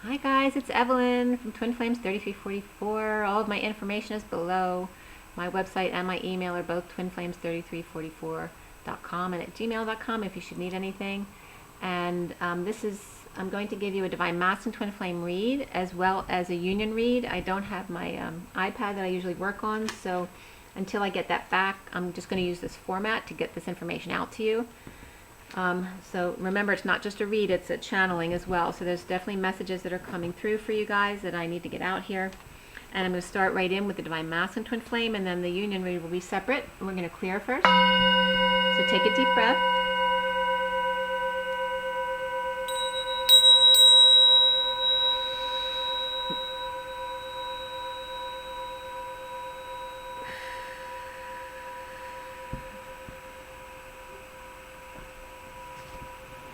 Hi guys, it's Evelyn from Twin Flames 3344. All of my information is below. My website and my email are both twinflames3344.com and at gmail.com if you should need anything. And I'm going to give you a Divine Masculine Twin Flame read as well as a union read. I don't have my iPad that I usually work on, so until I get that back, I'm just going to use this format to get this information out to you. So remember, it's not just a read, it's a channeling as well. So there's definitely messages that are coming through for you guys that I need to get out here. And I'm going to start right in with the Divine Masculine Twin Flame, and then the union read will be separate. And we're going to clear first. So take a deep breath.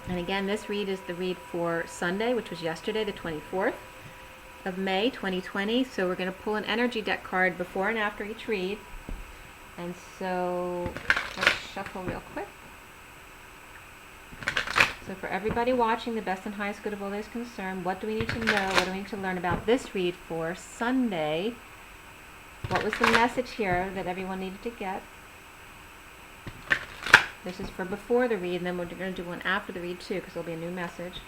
And again, this read is the read for Sunday, which was yesterday, the 24th of May, 2020. So we're going to pull an energy deck card before and after each read. And so let's shuffle real quick. So for everybody watching, the best and highest good of all is concerned, what do we need to know? What do we need to learn about this read for Sunday? What was the message here that everyone needed to get? This is for before the read, and then we're going to do one after the read too, because there'll be a new message.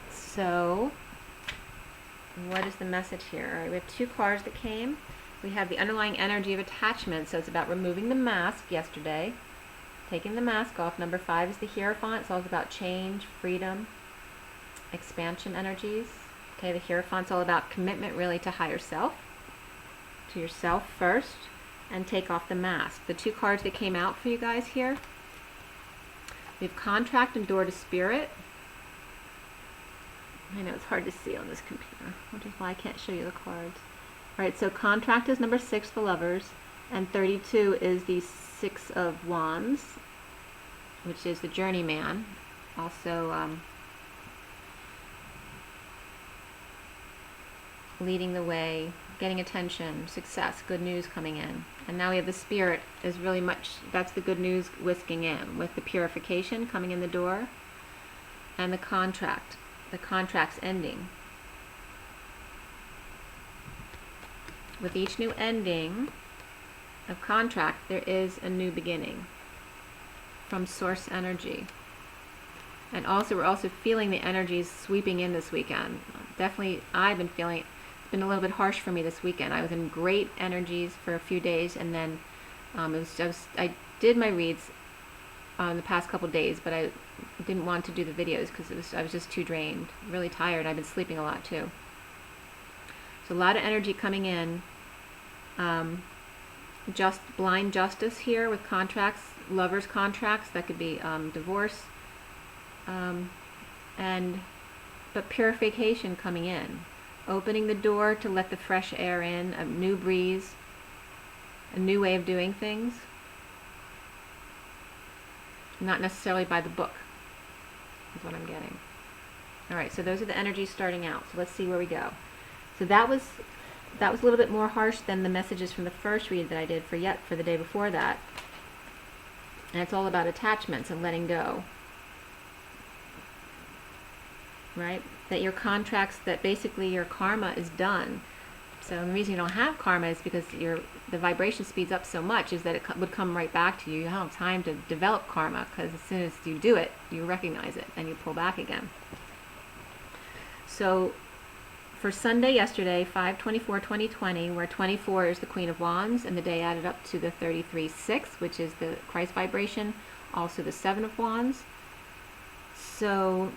So, what is the message here? All right, we have two cards that came. We have the underlying energy of attachment, so it's about removing the mask yesterday, taking the mask off. Number 5 is the Hierophant. It's all about change, freedom, expansion energies. Okay, the Hierophant's all about commitment really to higher self, to yourself first, and take off the mask. The two cards that came out for you guys here, we have Contract and Door to Spirit. I know it's hard to see on this computer, which is why I can't show you the cards. Alright, so Contract is number 6 for lovers, and 32 is the 6 of Wands, which is the journeyman. Also leading the way, getting attention, success, good news coming in. And now we have the Spirit is really much, that's the good news whisking in, with the purification coming in the door, and the contract. The contract's ending. With each new ending of contract, there is a new beginning from source energy. And also, we're also feeling the energies sweeping in this weekend. Definitely, I've been feeling it. It's been a little bit harsh for me this weekend. I was in great energies for a few days, and then I did my reads the past couple days, but I didn't want to do the videos because I was just too drained, really tired. I've been sleeping a lot too. So a lot of energy coming in. Just blind justice here with contracts, lovers contracts. That could be divorce, but purification coming in. Opening the door to let the fresh air in, a new breeze, a new way of doing things. Not necessarily by the book, is what I'm getting. Alright, so those are the energies starting out. So let's see where we go. So that was a little bit more harsh than the messages from the first read that I did for the day before that. And it's all about attachments and letting go. Right? That your contracts, that basically your karma is done. So the reason you don't have karma is because the vibration speeds up so much, is that it would come right back to you. You don't have time to develop karma, because as soon as you do it, you recognize it and you pull back again. So for Sunday yesterday, 5/24/2020, where 24 is the Queen of Wands, and the day added up to the 33/6, which is the Christ vibration, also the 7 of Wands. So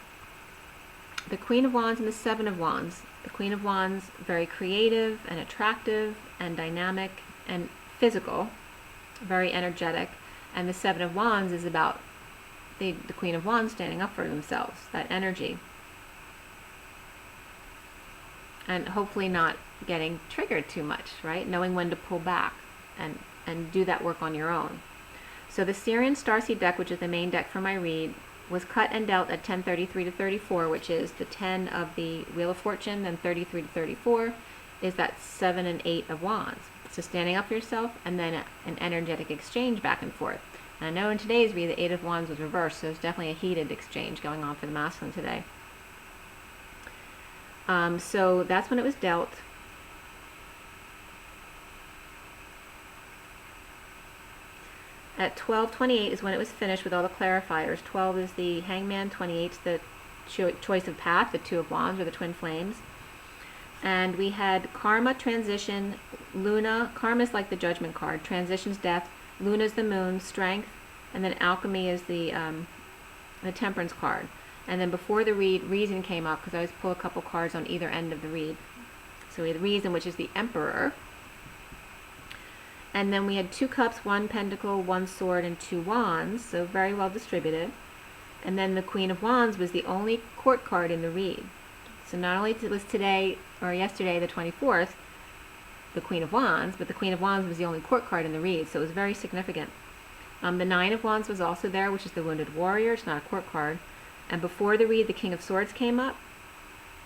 the Queen of Wands and the 7 of Wands. The Queen of Wands, very creative and attractive and dynamic and physical, very energetic. And the 7 of Wands is about the Queen of Wands standing up for themselves, that energy. And hopefully not getting triggered too much, right? Knowing when to pull back and do that work on your own. So the SIRIAN STARSEED deck, which is the main deck for my read, was cut and dealt at 10:33 to 34, which is the 10 of the Wheel of Fortune, then 33 to 34 is that 7 and 8 of Wands. So standing up for yourself, and then an energetic exchange back and forth. And I know in today's read, the 8 of Wands was reversed, so there's definitely a heated exchange going on for the masculine today. So that's when it was dealt. At 12:28 is when it was finished with all the clarifiers. 12 is the hangman, 28 is the choice of path, the two of wands or the twin flames. And we had karma, transition, Luna. Karma is like the judgment card. Transition's death. Luna is the moon, strength. And then alchemy is the temperance card. And then before the read, reason came up, because I always pull a couple cards on either end of the read. So we had reason, which is the emperor. And then we had 2 cups, 1 pentacle, 1 sword, and 2 wands. So very well distributed. And then the Queen of Wands was the only court card in the read. So not only was today, or yesterday, the 24th, the Queen of Wands, but the Queen of Wands was the only court card in the read, so it was very significant. The 9 of Wands was also there, which is the Wounded Warrior. It's not a court card. And before the read, the King of Swords came up.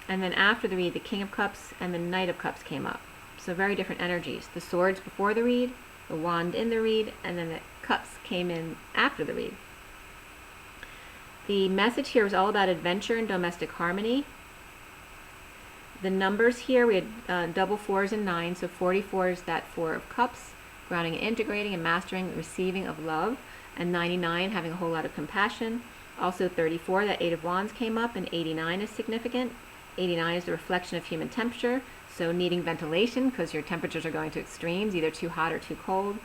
And then after the read, the King of Cups and the Knight of Cups came up. So very different energies. The swords before the read, the wand in the read, and then the cups came in after the read. The message here was all about adventure and domestic harmony. The numbers here, we had double 4s and 9s, so 44 is that 4 of cups, grounding and integrating and mastering the receiving of love, and 99 having a whole lot of compassion. Also 34, that 8 of wands came up, and 89 is significant. 89 is the reflection of human temperature, so needing ventilation because your temperatures are going to extremes, either too hot or too cold.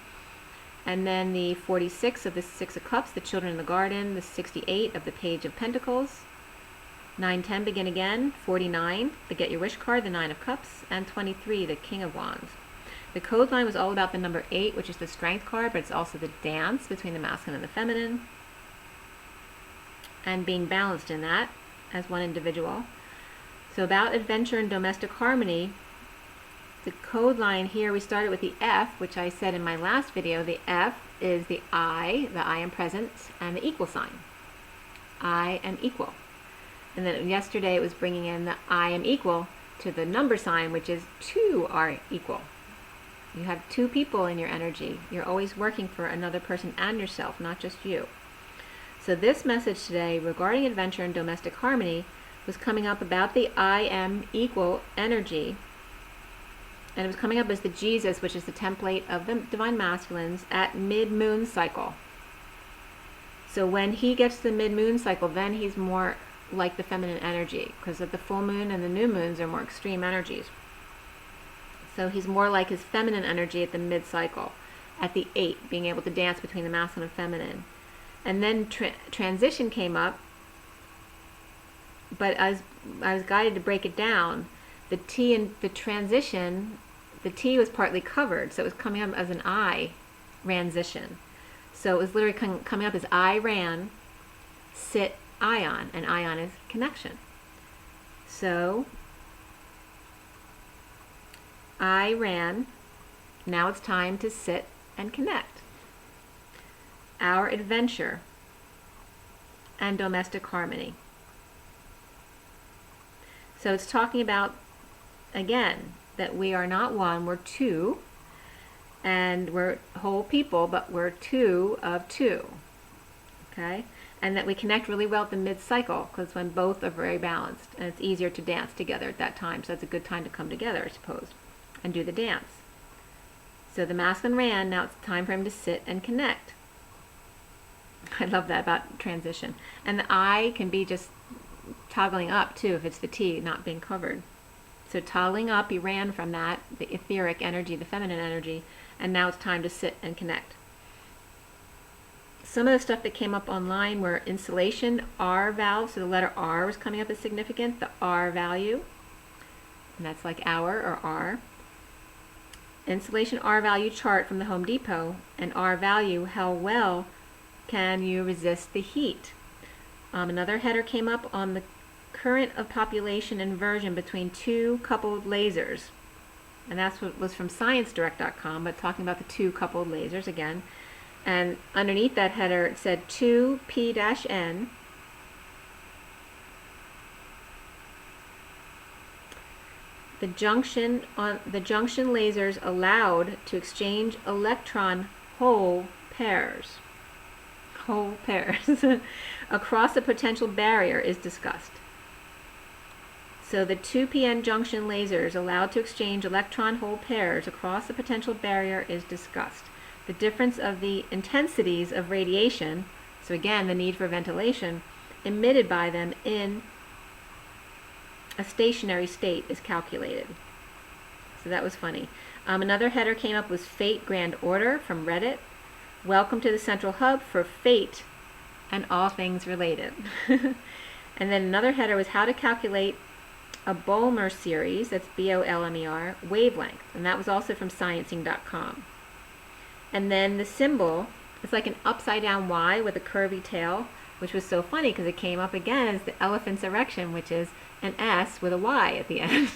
And then the 46 of the 6 of cups, the children in the garden, the 68 of the page of pentacles, 9-10 begin again, 49 the get your wish card, the 9 of cups, and 23 the king of wands. The code line was all about the number 8, which is the strength card, but it's also the dance between the masculine and the feminine, and being balanced in that as one individual. So about adventure and domestic harmony, the code line here, we started with the F, which I said in my last video. The F is the I am present, and the equal sign. I am equal. And then yesterday it was bringing in the I am equal to the number sign, which is 2 are equal. You have 2 people in your energy. You're always working for another person and yourself, not just you. So this message today regarding adventure and domestic harmony was coming up about the I am equal energy. And it was coming up as the Jesus, which is the template of the Divine Masculines, at mid-moon cycle. So when he gets to the mid-moon cycle, then he's more like the feminine energy, because of the full moon and the new moons are more extreme energies. So he's more like his feminine energy at the mid-cycle, at the 8, being able to dance between the masculine and feminine. And then transition came up, but I was guided to break it down. The T in the transition, the T was partly covered, so it was coming up as an I transition. So it was literally coming up as I ran, sit, ion, and ion is connection. So I ran, now it's time to sit and connect. Our adventure and domestic harmony. So it's talking about, again, that we are not one, we're 2, and we're whole people, but we're 2 of 2, okay? And that we connect really well at the mid-cycle, because when both are very balanced, and it's easier to dance together at that time, so that's a good time to come together, I suppose, and do the dance. So the masculine ran, now it's time for him to sit and connect. I love that about transition. And the I can be just toggling up too, if it's the T not being covered. So toggling up, he ran from that, the etheric energy, the feminine energy, and now it's time to sit and connect. Some of the stuff that came up online were insulation, R valve, so the letter R was coming up as significant, the R value, and that's like hour or R. Insulation R value chart from the Home Depot, and R value, how well can you resist the heat? Another header came up on the current of population inversion between 2 coupled lasers. And that's what was from ScienceDirect.com, but talking about the 2 coupled lasers again. And underneath that header it said 2P-N. The junction lasers allowed to exchange electron hole pairs. Hole pairs across a potential barrier is discussed. So the 2 p.n. junction lasers allowed to exchange electron-hole pairs across the potential barrier is discussed. The difference of the intensities of radiation, so again the need for ventilation, emitted by them in a stationary state is calculated. So that was funny. Another header came up was Fate Grand Order from Reddit. Welcome to the central hub for fate and all things related. And then another header was how to calculate a Bolmer series, that's B-O-L-M-E-R, wavelength. And that was also from sciencing.com. And then the symbol, it's like an upside down Y with a curvy tail, which was so funny because it came up again as the elephant's erection, which is an S with a Y at the end.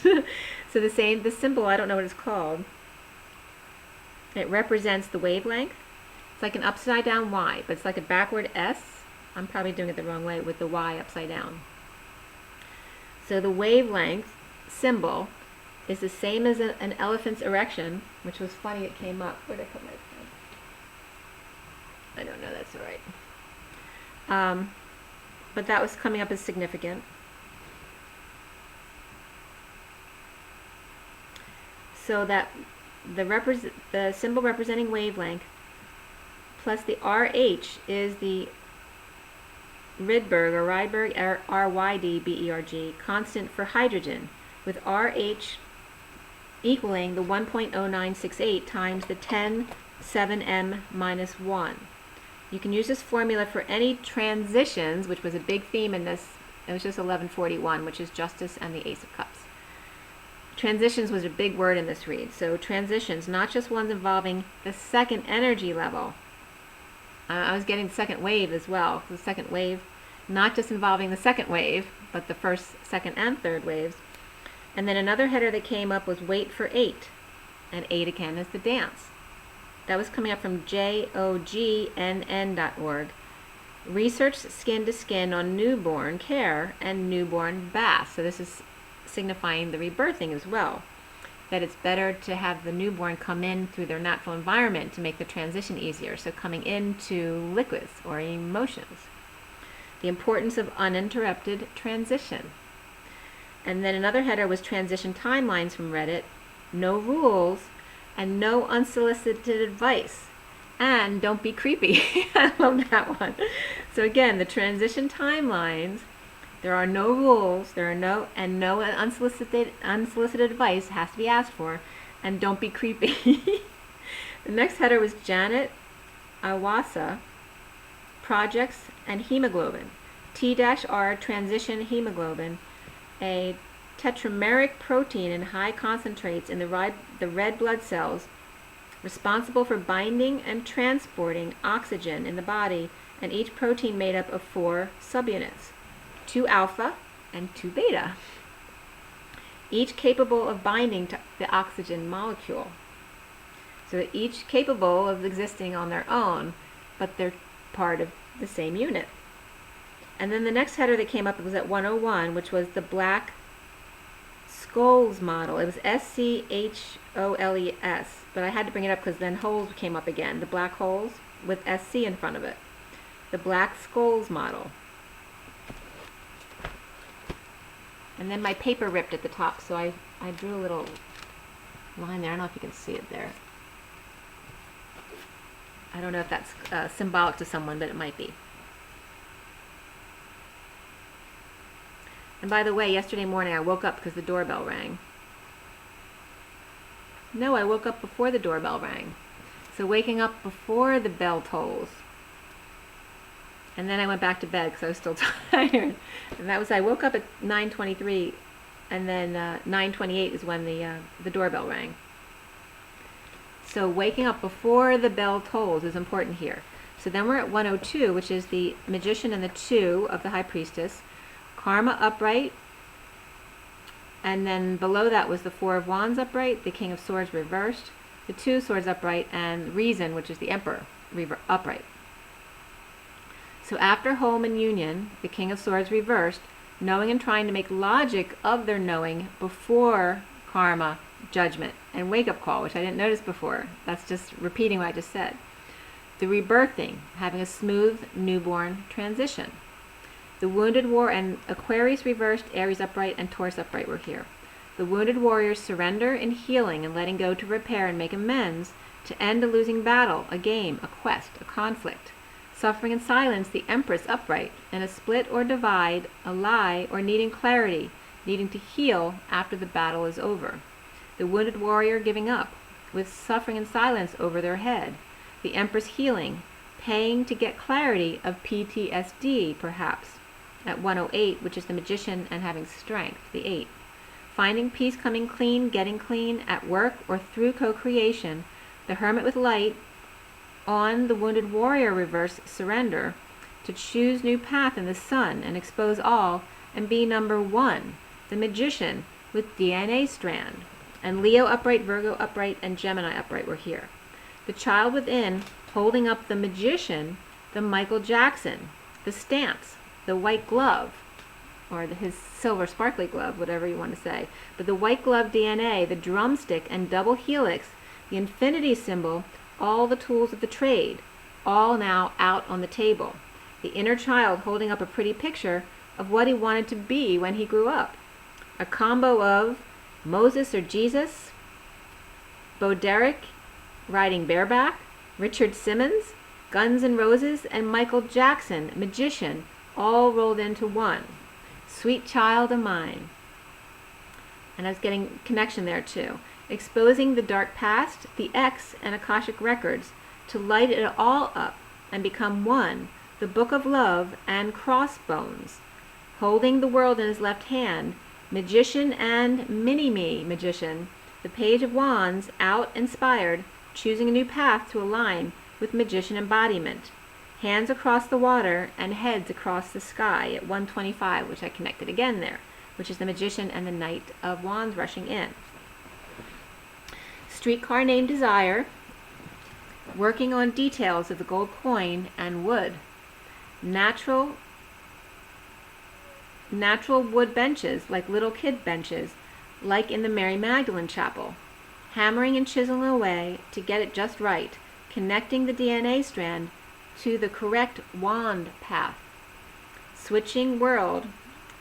So the symbol, I don't know what it's called. It represents the wavelength. It's like an upside down Y, but it's like a backward S. I'm probably doing it the wrong way with the Y upside down. So the wavelength symbol is the same as an elephant's erection, which was funny, it came up. Where did I put my pen? I don't know, that's all right. But that was coming up as significant. So that the symbol representing wavelength plus the RH is the Rydberg, R-Y-D-B-E-R-G, constant for hydrogen, with RH equaling the 1.0968 times the 10(7m) minus 1. You can use this formula for any transitions, which was a big theme in this. It was just 1141, which is justice and the Ace of Cups. Transitions was a big word in this read. So transitions, not just ones involving the second energy level. I was getting the second wave as well. The second wave, not just involving the second wave, but the first, second, and third waves. And then another header that came up was wait for 8. And 8 again is the dance. That was coming up from jognn.org. Research skin to skin on newborn care and newborn baths. So this is signifying the rebirthing as well. That it's better to have the newborn come in through their natural environment to make the transition easier. So coming into liquids or emotions. The importance of uninterrupted transition. And then another header was transition timelines from Reddit. No rules and no unsolicited advice. And don't be creepy. I love that one. So again, the transition timelines, there are no rules, there are no unsolicited advice has to be asked for, and don't be creepy. The next header was Janet Awasa, projects and hemoglobin. T-R transition hemoglobin, a tetrameric protein in high concentrates in the red blood cells, responsible for binding and transporting oxygen in the body, and each protein made up of 4 subunits, 2 alpha and 2 beta, each capable of binding to the oxygen molecule. So they're each capable of existing on their own, but they're part of the same unit. And then the next header that came up was at 101, which was the Black Scholes model. It was SCHOLES, but I had to bring it up because then holes came up again. The black holes with SC in front of it. The Black Scholes model. And then my paper ripped at the top, so I drew a little line there. I don't know if you can see it there. I don't know if that's symbolic to someone, but it might be. And by the way, yesterday morning I woke up because the doorbell rang. No, I woke up before the doorbell rang. So waking up before the bell tolls. And then I went back to bed because I was still tired. And that was, I woke up at 9:23, and then 9:28 is when the doorbell rang. So waking up before the bell tolls is important here. So then we're at 102, which is the Magician and the 2 of the High Priestess. Karma upright, and then below that was the 4 of Wands upright, the King of Swords reversed, the 2 Swords upright, and Reason, which is the Emperor, upright. So after home and union, the King of Swords reversed, knowing and trying to make logic of their knowing before karma, judgment, and wake-up call, which I didn't notice before. That's just repeating what I just said. The rebirthing, having a smooth newborn transition. The wounded war and Aquarius reversed, Aries upright, and Taurus upright were here. The wounded warriors surrender in healing and letting go to repair and make amends, to end a losing battle, a game, a quest, a conflict. Suffering in silence, the Empress upright, and a split or divide, a lie, or needing clarity, needing to heal after the battle is over. The wounded warrior giving up, with suffering in silence over their head. The Empress healing, paying to get clarity of PTSD, perhaps, at 108, which is the Magician and having strength, the 8. Finding peace, coming clean, getting clean, at work or through co-creation. The Hermit with light, on the wounded warrior reverse, surrender, to choose new path in the sun and expose all and be number 1. The Magician with DNA strand. And Leo upright, Virgo upright, and Gemini upright were here. The child within, holding up the Magician, the Michael Jackson, the stance, the white glove, or his silver sparkly glove, whatever you want to say. But the white glove DNA, the drumstick and double helix, the infinity symbol, all the tools of the trade, all now out on the table. The inner child holding up a pretty picture of what he wanted to be when he grew up. A combo of Moses or Jesus, Bo Derek riding bareback, Richard Simmons, Guns N' Roses, and Michael Jackson, Magician, all rolled into one. Sweet child of mine. And I was getting connection there too. Exposing the dark past, the X and Akashic records, to light it all up and become one, the book of love and crossbones. Holding the world in his left hand, Magician and mini-me magician, the page of wands, out inspired, choosing a new path to align with magician embodiment. Hands across the water and heads across the sky at 125, which I connected again there, which is the Magician and the Knight of Wands rushing in. Streetcar named Desire, working on details of the gold coin and wood. Natural wood benches, like little kid benches, like in the Mary Magdalene Chapel. Hammering and chiseling away to get it just right, connecting the DNA strand to the correct wand path. Switching world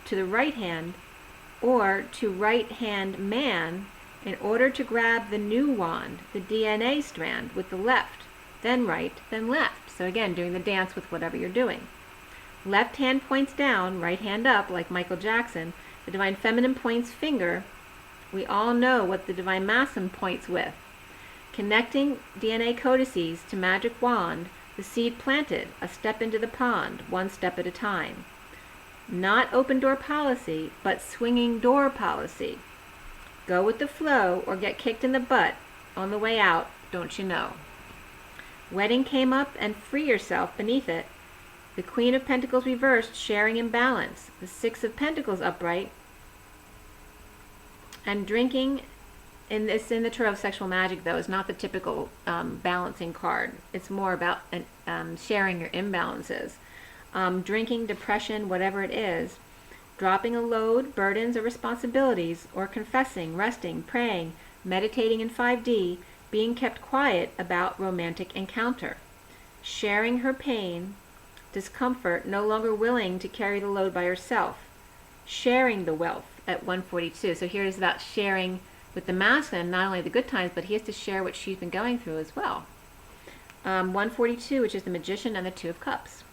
to the right hand or to right hand man in order to grab the new wand, the DNA strand, with the left, then right, then left. So again, doing the dance with whatever you're doing. Left hand points down, right hand up, like Michael Jackson. The Divine Feminine points finger. We all know what the Divine Masculine points with. Connecting DNA codices to magic wand, the seed planted, a step into the pond, one step at a time. Not open door policy, but swinging door policy. Go with the flow or get kicked in the butt on the way out, don't you know. Wedding came up and free yourself beneath it. The Queen of Pentacles reversed, sharing imbalance. The Six of Pentacles upright. And drinking, in the Tarot of Sexual Magic, though, is not the typical balancing card. It's more about sharing your imbalances. Drinking, depression, whatever it is. Dropping a load, burdens, or responsibilities, or confessing, resting, praying, meditating in 5D, being kept quiet about romantic encounter. Sharing her pain, discomfort, no longer willing to carry the load by herself. Sharing the wealth at 142. So here it is about sharing with the masculine, not only the good times, but he has to share what she's been going through as well. 142, which is the Magician and the Two of Cups.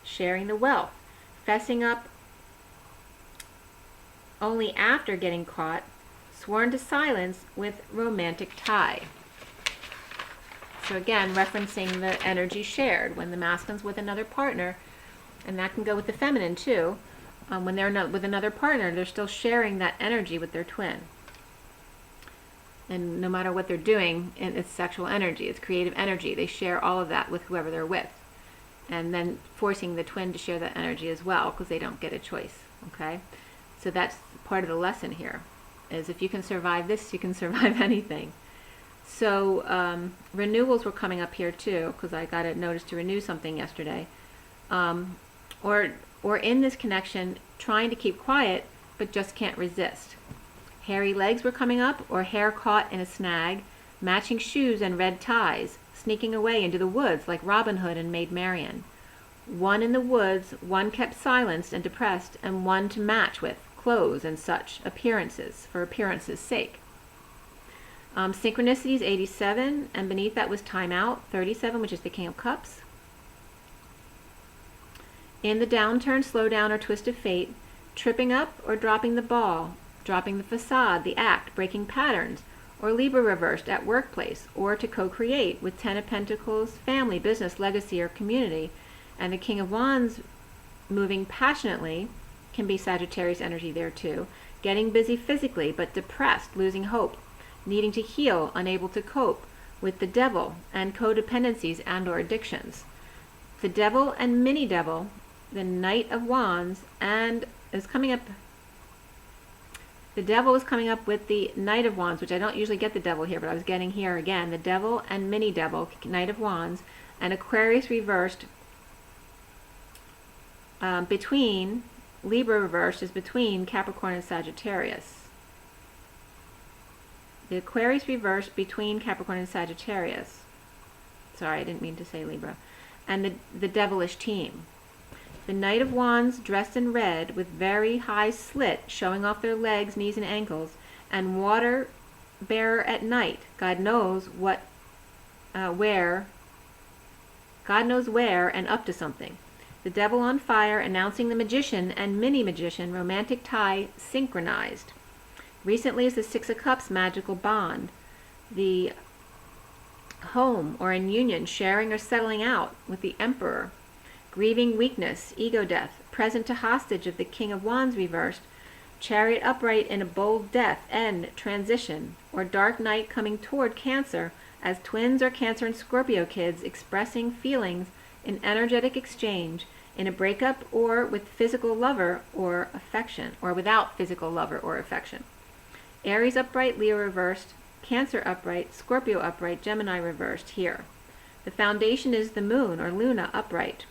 Sharing the wealth. Fessing up only after getting caught. Sworn to silence with romantic tie. So again, referencing the energy shared when the masculine's with another partner, and that can go with the feminine too. When they're not with another partner, they're still sharing that energy with their twin. And no matter what they're doing, it's sexual energy, it's creative energy. They share all of that with whoever they're with. And then forcing the twin to share that energy as well, because they don't get a choice. Okay? So that's part of the lesson here, is if you can survive this, you can survive anything. So renewals were coming up here too, because I got a notice to renew something yesterday. Or in this connection, trying to keep quiet, but just can't resist. Hairy legs were coming up, or hair caught in a snag, matching shoes and red ties, sneaking away into the woods like Robin Hood and Maid Marian. one in the woods, one kept silenced and depressed, and one to match with, clothes and such, appearances, for appearances' sake. Synchronicities 87, and beneath that was time out 37, which is the King of Cups. In the downturn, slow down, or twist of fate, tripping up or dropping the ball, dropping the facade, the act, breaking patterns, or Libra reversed at workplace, or to co-create with 10 of Pentacles, family, business, legacy, or community. And the King of Wands moving passionately, can be Sagittarius energy there too, getting busy physically but depressed, losing hope, needing to heal, unable to cope with the devil and codependencies and or addictions. The devil and mini devil, the Knight of Wands, and is coming up, the devil is coming up with the Knight of Wands, which I don't usually get the devil here, but I was getting here again. The devil and mini devil, Knight of Wands, and Aquarius reversed between, Libra reversed is between Capricorn and Sagittarius. The Aquarius reversed between Capricorn and Sagittarius. Sorry, I didn't mean to say Libra. And the devilish team. The Knight of Wands dressed in red with very high slit showing off their legs, knees, and ankles, and water bearer at night. God knows what, where, God knows where, and up to something. The devil on fire announcing the magician and mini magician, romantic tie synchronized. Recently is the Six of Cups magical bond. The home or in union, sharing or settling out with the Emperor. Grieving weakness, ego death, present to hostage of the King of Wands reversed, Chariot upright in a bold death, end, transition, or dark night coming toward Cancer as twins or Cancer and Scorpio kids expressing feelings in energetic exchange in a breakup or with physical lover or affection, or without physical lover or affection. Aries upright, Leo reversed, Cancer upright, Scorpio upright, Gemini reversed here. The foundation is the moon or Luna upright.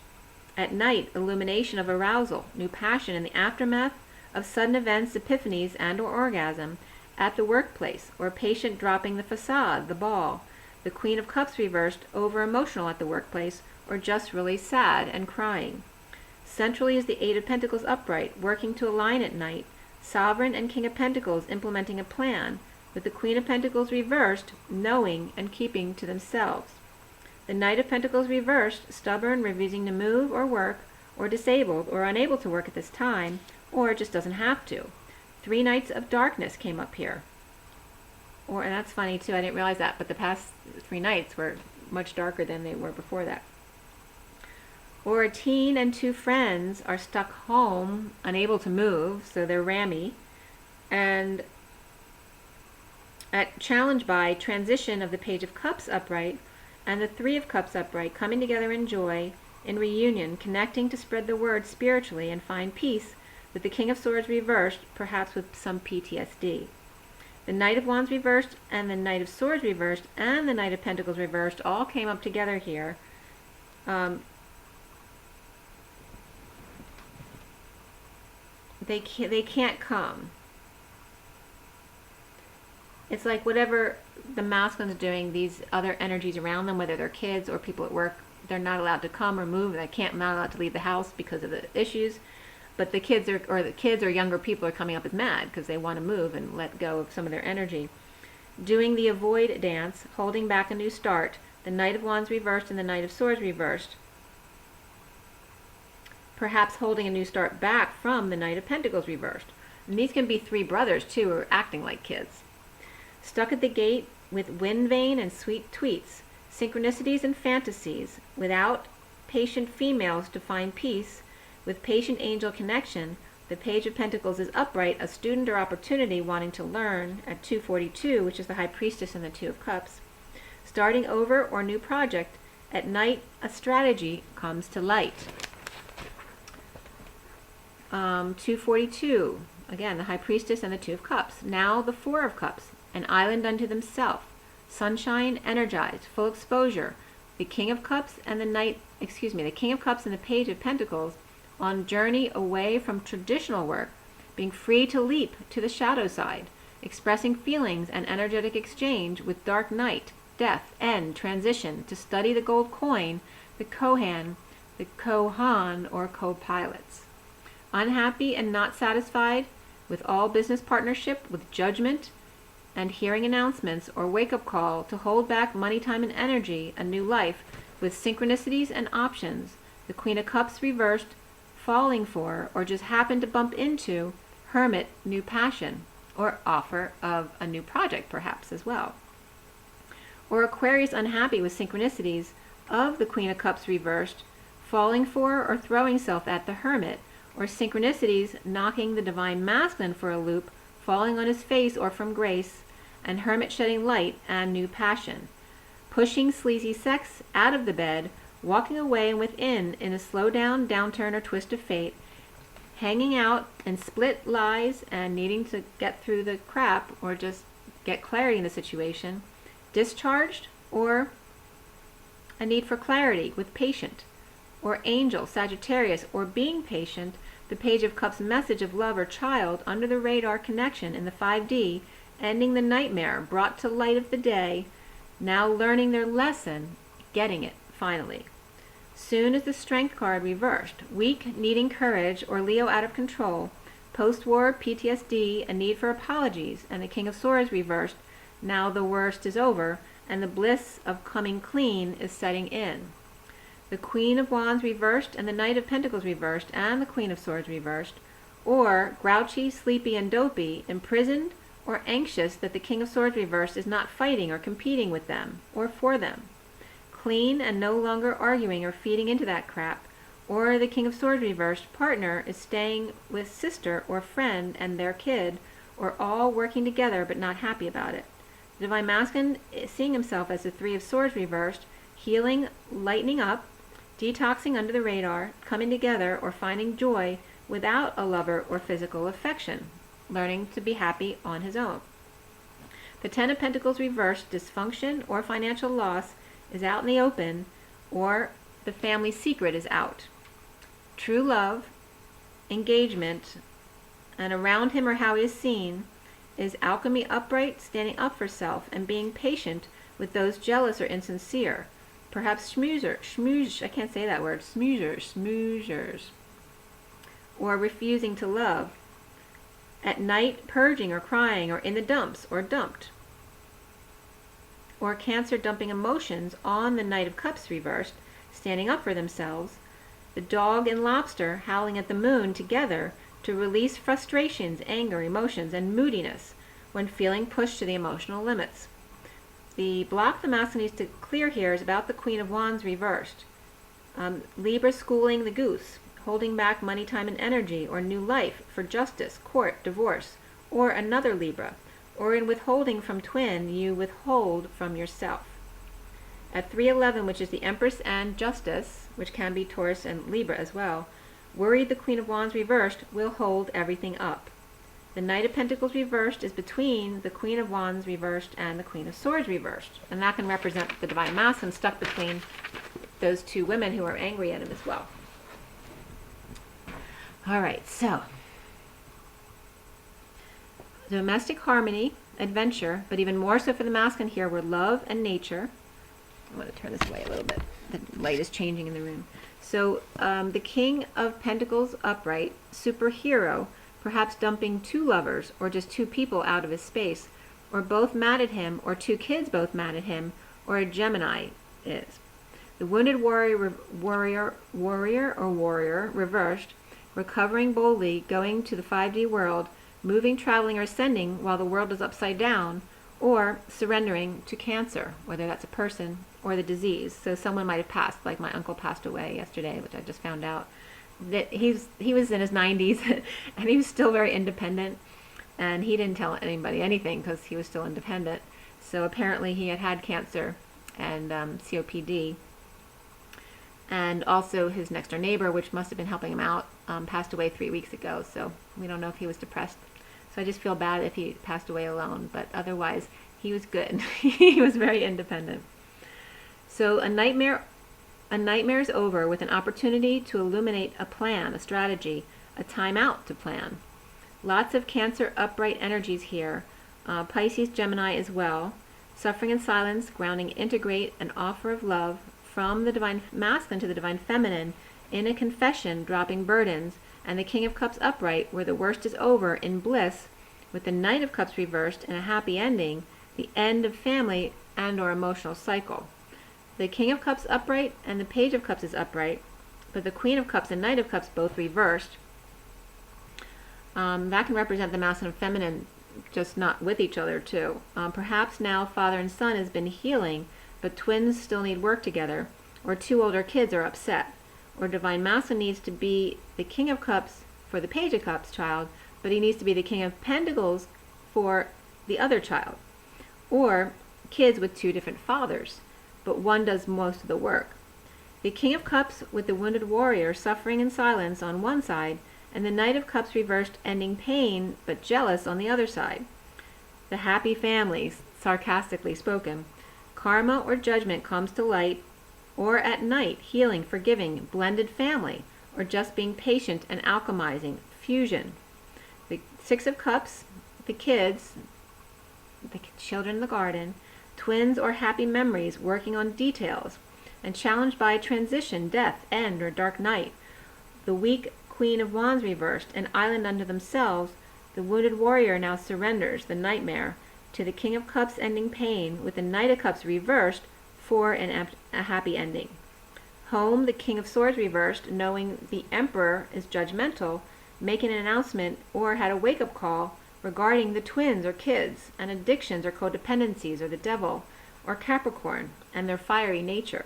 At night, illumination of arousal, new passion in the aftermath of sudden events, epiphanies, and or orgasm. At the workplace, or patient dropping the facade, the ball. The Queen of Cups reversed, over-emotional at the workplace, or just really sad and crying. Centrally is the Eight of Pentacles upright, working to align at night. Sovereign and King of Pentacles implementing a plan, with the Queen of Pentacles reversed, knowing and keeping to themselves. The Knight of Pentacles reversed, stubborn, refusing to move or work, or disabled, or unable to work at this time, or just doesn't have to. Three Knights of Darkness came up here. And that's funny too, I didn't realize that, but the past three Knights were much darker than they were before that. Or a teen and two friends are stuck home, unable to move, so they're rammy, and challenged by transition of the Page of Cups upright and the Three of Cups upright, coming together in joy, in reunion, connecting to spread the word spiritually and find peace, with the King of Swords reversed, perhaps with some PTSD. The Knight of Wands reversed, and the Knight of Swords reversed, and the Knight of Pentacles reversed all came up together here. They can't come. It's like whatever the masculine's doing, these other energies around them, whether they're kids or people at work, they're not allowed to come or move. Not allowed to leave the house because of the issues. But the kids or younger people are coming up as mad because they want to move and let go of some of their energy. Doing the avoid dance, holding back a new start. The Knight of Wands reversed and the Knight of Swords reversed. Perhaps holding a new start back from the Knight of Pentacles reversed. And these can be three brothers too, who are acting like kids. Stuck at the gate with wind vane and sweet tweets, synchronicities and fantasies, without patient females to find peace, with patient angel connection. The Page of Pentacles is upright, a student or opportunity wanting to learn at 242, which is the High Priestess and the Two of Cups. Starting over or new project. At night, a strategy comes to light. 242, again, the High Priestess and the Two of Cups. Now the Four of Cups, an island unto themselves. Sunshine, energized, full exposure. The King of Cups and the King of Cups and the Page of Pentacles on journey away from traditional work, being free to leap to the shadow side, expressing feelings and energetic exchange with dark night, death, end, transition, to study the gold coin, the Kohan, the co-han or co-pilots. Unhappy and not satisfied with all business partnership, with judgment and hearing announcements or wake-up call to hold back money, time, and energy, a new life with synchronicities and options, the Queen of Cups reversed, falling for or just happened to bump into Hermit, new passion, or offer of a new project perhaps as well. Or Aquarius unhappy with synchronicities of the Queen of Cups reversed, falling for or throwing self at the Hermit, or synchronicities knocking the Divine Masculine for a loop, falling on his face or from grace, and Hermit shedding light and new passion, pushing sleazy sex out of the bed, walking away and within in a slow down, downturn, or twist of fate, hanging out and split lies and needing to get through the crap or just get clarity in the situation, discharged, or a need for clarity with patient, or angel, Sagittarius, or being patient, the Page of Cups message of love or child under the radar connection in the 5D, ending the nightmare, brought to light of the day, now learning their lesson, getting it, finally. Soon as the Strength card reversed, weak, needing courage, or Leo out of control, post-war PTSD, a need for apologies, and the King of Swords reversed, now the worst is over, and the bliss of coming clean is setting in. The Queen of Wands reversed, and the Knight of Pentacles reversed, and the Queen of Swords reversed, or grouchy, sleepy, and dopey, imprisoned, or anxious that the King of Swords reversed is not fighting or competing with them, or for them. Clean and no longer arguing or feeding into that crap, or the King of Swords reversed partner is staying with sister or friend and their kid, or all working together but not happy about it. The Divine Masculine is seeing himself as the Three of Swords reversed, healing, lightening up, detoxing under the radar, coming together, or finding joy without a lover or physical affection, learning to be happy on his own. The Ten of Pentacles reversed, dysfunction or financial loss is out in the open, or the family secret is out. True love, engagement, and around him or how he is seen is alchemy upright, standing up for self, and being patient with those jealous or insincere. Perhaps schmoozers, I can't say that word, schmoozers, or refusing to love. At night, purging or crying, or in the dumps, or dumped. Or Cancer dumping emotions on the Knight of Cups reversed, standing up for themselves. The Dog and Lobster howling at the moon together to release frustrations, anger, emotions, and moodiness when feeling pushed to the emotional limits. The block the masculine needs to clear here is about the Queen of Wands reversed. Libra schooling the goose, holding back money, time, and energy, or new life for justice, court, divorce, or another Libra, or in withholding from twin, you withhold from yourself. At 311, which is the Empress and Justice, which can be Taurus and Libra as well, worried the Queen of Wands reversed will hold everything up. The Knight of Pentacles reversed is between the Queen of Wands reversed and the Queen of Swords reversed. And that can represent the Divine Masculine stuck between those two women who are angry at him as well. All right, so domestic harmony, adventure, but even more so for the masculine here were love and nature. I want to turn this away a little bit. The light is changing in the room. So the King of Pentacles upright, superhero, perhaps dumping two lovers or just two people out of his space, or both mad at him, or two kids both mad at him, or a Gemini is. The wounded warrior reversed, recovering boldly, going to the 5D world, moving, traveling, or ascending while the world is upside down, or surrendering to cancer, whether that's a person or the disease. So someone might have passed, like my uncle passed away yesterday, which I just found out. That he was in his 90s and he was still very independent, and he didn't tell anybody anything because he was still independent. So apparently he had cancer and COPD, and also his next door neighbor, which must have been helping him out, passed away 3 weeks ago. So we don't know if he was depressed. So I just feel bad if he passed away alone, but otherwise he was good. He was very independent. So a nightmare is over with an opportunity to illuminate a plan, a strategy, a time out to plan. Lots of Cancer upright energies here. Pisces, Gemini as well. Suffering and silence, grounding, integrate, an offer of love from the Divine Masculine to the Divine Feminine in a confession, dropping burdens, and the King of Cups upright, where the worst is over, in bliss, with the Knight of Cups reversed and a happy ending, the end of family and or emotional cycle. The King of Cups upright and the Page of Cups is upright, but the Queen of Cups and Knight of Cups both reversed. That can represent the masculine and feminine, just not with each other too. Perhaps now father and son has been healing, but twins still need work together, or two older kids are upset, or divine masculine needs to be the King of Cups for the Page of Cups child, but he needs to be the King of Pentacles for the other child. Or kids with two different fathers, but one does most of the work. The King of Cups with the wounded warrior suffering in silence on one side, and the Knight of Cups reversed ending pain but jealous on the other side. The happy families, sarcastically spoken. Karma or judgment comes to light, or at night, healing, forgiving, blended family, or just being patient and alchemizing, fusion. The Six of Cups, the kids, the children in the garden, twins or happy memories working on details, and challenged by transition, death, end, or dark night. The weak Queen of Wands reversed, an island unto themselves, the wounded warrior now surrenders, the nightmare, to the King of Cups ending pain, with the Knight of Cups reversed for a happy ending. Home, the King of Swords reversed, knowing the Emperor is judgmental, making an announcement or had a wake-up call regarding the twins or kids, and addictions or codependencies, or the devil, or Capricorn, and their fiery nature.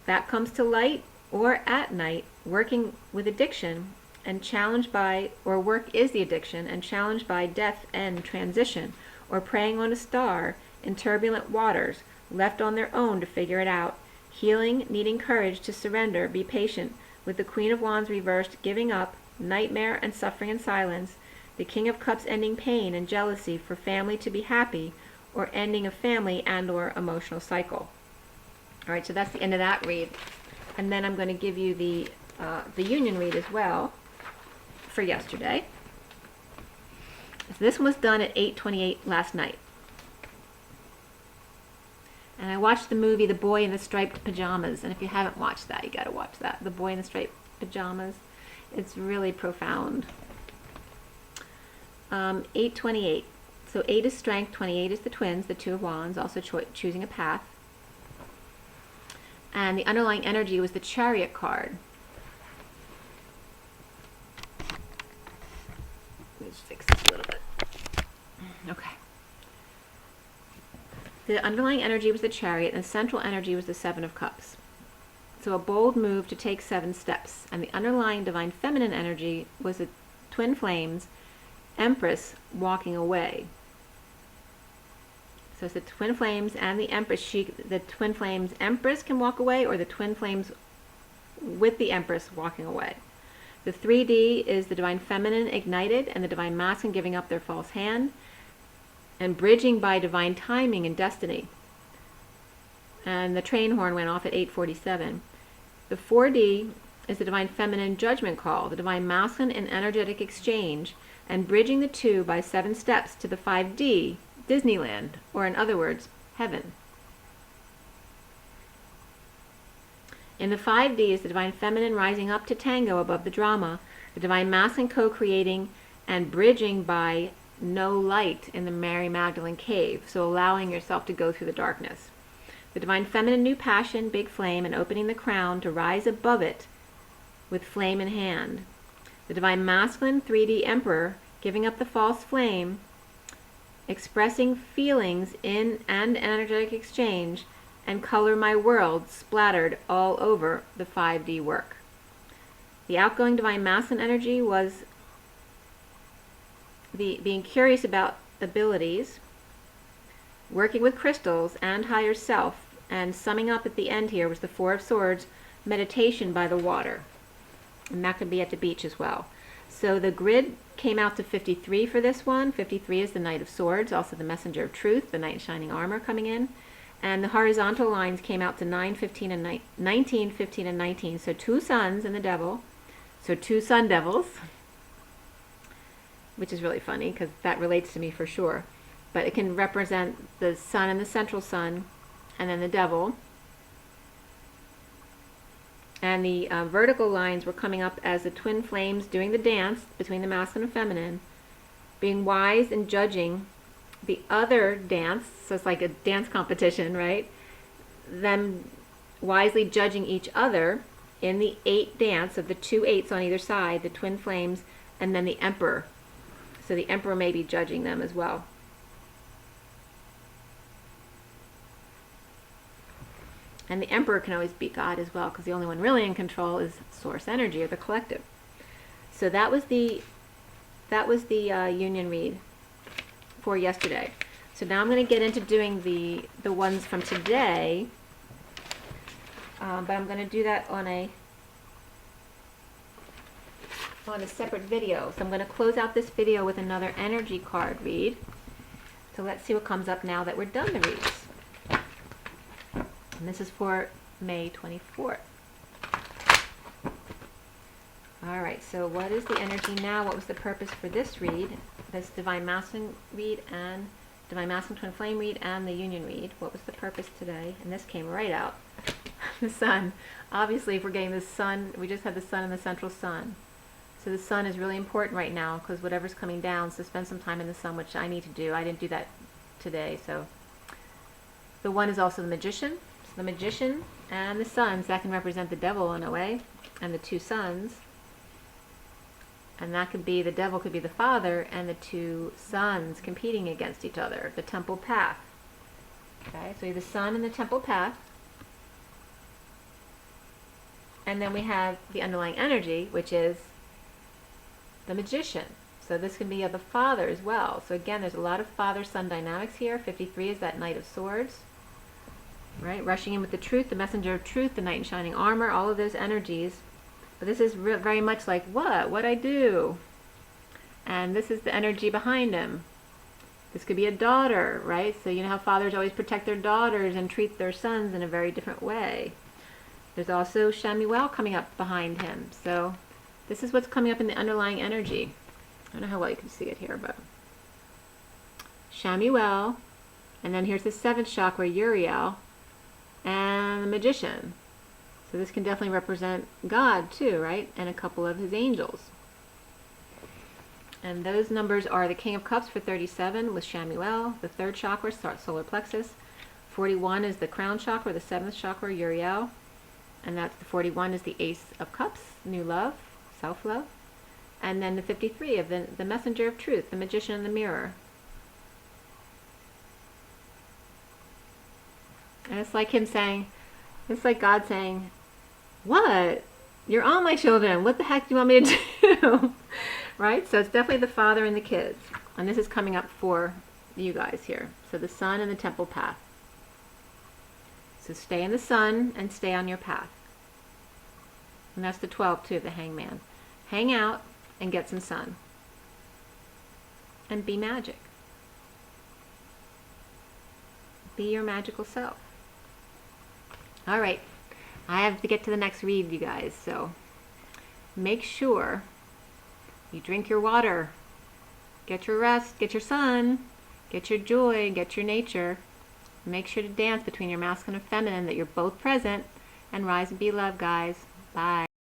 That comes to light, or at night, working with addiction, and challenged by, or work is the addiction, and challenged by death and transition, or preying on a star in turbulent waters, left on their own to figure it out, healing, needing courage to surrender, be patient, with the Queen of Wands reversed, giving up, nightmare and suffering in silence, the King of Cups ending pain and jealousy for family to be happy, or ending a family and or emotional cycle. All right, so that's the end of that read. And then I'm going to give you the union read as well for yesterday. So this one was done at 8:28 last night. And I watched the movie The Boy in the Striped Pajamas, and if you haven't watched that, you got to watch that. The Boy in the Striped Pajamas. It's really profound. 8:28. So 8 is strength, 28 is the twins, the Two of Wands, also choosing a path. And the underlying energy was the Chariot card. Let me just fix this a little bit. Okay. The underlying energy was the Chariot, and the central energy was the Seven of Cups. So a bold move to take 7 steps. And the underlying divine feminine energy was the twin flames, Empress walking away. So it's the twin flames and the Empress. The twin flames Empress can walk away, or the twin flames with the Empress walking away. The 3D is the divine feminine ignited and the divine masculine giving up their false hand and bridging by divine timing and destiny. And the train horn went off at 8:47. The 4D is the divine feminine judgment call, the divine masculine and energetic exchange, and bridging the two by 7 steps to the 5D, Disneyland, or in other words, heaven. In the 5D is the divine feminine rising up to tango above the drama, the divine masculine co-creating and bridging by no light in the Mary Magdalene cave, so allowing yourself to go through the darkness. The divine feminine new passion, big flame, and opening the crown to rise above it with flame in hand. The divine masculine 3D emperor giving up the false flame, expressing feelings in and energetic exchange, and color my world splattered all over the 5D work. The outgoing divine masculine energy was being curious about abilities, working with crystals and higher self, and summing up at the end here was the 4 of Swords, meditation by the water. And that could be at the beach as well. So the grid came out to 53 for this one. 53 is the Knight of Swords, also the Messenger of Truth, the Knight in Shining Armor coming in. And the horizontal lines came out to 9, 15, and 19, 15, and 19. So 2 suns and the devil. So 2 sun devils, which is really funny because that relates to me for sure. But it can represent the sun and the central sun, and then the devil. And the vertical lines were coming up as the twin flames doing the dance between the masculine and feminine, being wise and judging the other dance. So it's like a dance competition, right? Them wisely judging each other in the 8 dance of the 2 8s on either side, the twin flames, and then the emperor. So the emperor may be judging them as well. And the emperor can always be God as well, because the only one really in control is source energy, or the collective. So that was the union read for yesterday. So now I'm going to get into doing the ones from today, but I'm going to do that on a separate video. So I'm going to close out this video with another energy card read. So let's see what comes up now that we're done the reads. And this is for May 24th. Alright, so what is the energy now? What was the purpose for this read? This Divine Masculine read and Divine Masculine Twin Flame read and the Union read. What was the purpose today? And this came right out. The sun. Obviously, if we're getting the sun, we just had the sun and the central sun. So the sun is really important right now, because whatever's coming down, so spend some time in the sun, which I need to do. I didn't do that today. So the one is also the Magician. So the Magician and the Suns, that can represent the devil in a way, and the 2 sons. And that could be, the devil could be the father, and the 2 sons competing against each other, the temple path. Okay, so you have the sun and the temple path. And then we have the underlying energy, which is the Magician. So this can be of the father as well. So again, there's a lot of father-son dynamics here. 53 is that Knight of Swords. Right, rushing in with the truth, the messenger of truth, the knight in shining armor, all of those energies. But this is very much like, what I do? And this is the energy behind him. This could be a daughter, right? So you know how fathers always protect their daughters and treat their sons in a very different way. There's also Shamuel coming up behind him. So this is what's coming up in the underlying energy. I don't know how well you can see it here, but Shamuel, and then here's the 7th chakra, Uriel, and the Magician. So this can definitely represent God too, right? And a couple of his angels. And those numbers are the King of Cups for 37 with Shamuel, the 3rd chakra, solar plexus. 41 is the crown chakra, the 7th chakra, Uriel. And that's the 41 is the Ace of Cups, new love, self-love. And then the 53 of the messenger of truth, the Magician in the mirror. And it's like him saying, it's like God saying, what? You're all my children. What the heck do you want me to do? Right? So it's definitely the father and the kids. And this is coming up for you guys here. So the sun and the temple path. So stay in the sun and stay on your path. And that's the 12 too, the hangman. Hang out and get some sun. And be magic. Be your magical self. Alright, I have to get to the next read, you guys, so make sure you drink your water, get your rest, get your sun, get your joy, get your nature. Make sure to dance between your masculine and feminine, that you're both present, and rise and be loved, guys. Bye.